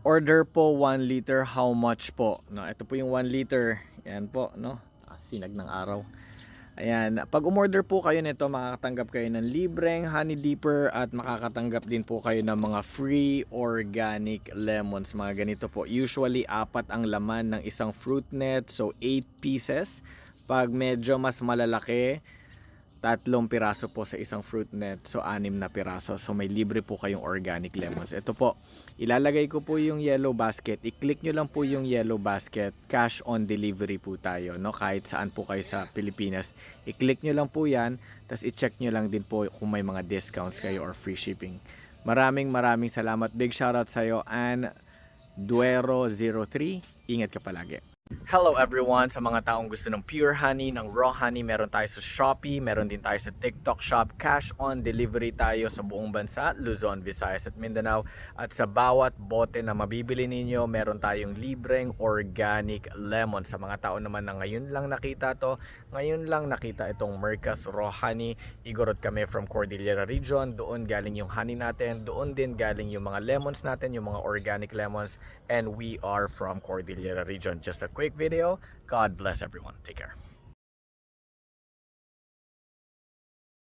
Order po 1 liter, how much po? No, ito po yung 1 liter. Yan po, no? Sinag ng araw. Ayan, pag umorder po kayo nito, makakatanggap kayo ng libreng honey dipper at makakatanggap din po kayo ng mga free organic lemons. Mga ganito po. Usually, 4 ang laman ng isang fruit net. So, 8 pieces. Pag medyo mas malalaki, 3 piraso po sa isang fruit net. So, 6 na piraso. So, may libre po kayong organic lemons. Ito po, ilalagay ko po yung yellow basket. I-click nyo lang po yung yellow basket. Cash on delivery po tayo, no? Kahit saan po kayo sa Pilipinas. I-click nyo lang po yan. Tapos i-check nyo lang din po kung may mga discounts kayo or free shipping. Maraming salamat. Big shoutout sa'yo, and Duero03. Ingat ka palagi. Hello everyone! Sa mga taong gusto ng pure honey, ng raw honey, meron tayo sa Shopee, meron din tayo sa TikTok Shop. Cash on delivery tayo sa buong bansa, Luzon, Visayas at Mindanao. At sa bawat bote na mabibili ninyo, meron tayong libreng organic lemon. Sa mga tao naman na ngayon lang nakita to, ngayon lang nakita itong Mercas Raw Honey. Igorot kami from Cordillera Region, doon galing yung honey natin, doon din galing yung mga lemons natin, yung mga organic lemons, and we are from Cordillera Region. Just a quick video. God bless everyone. Take care.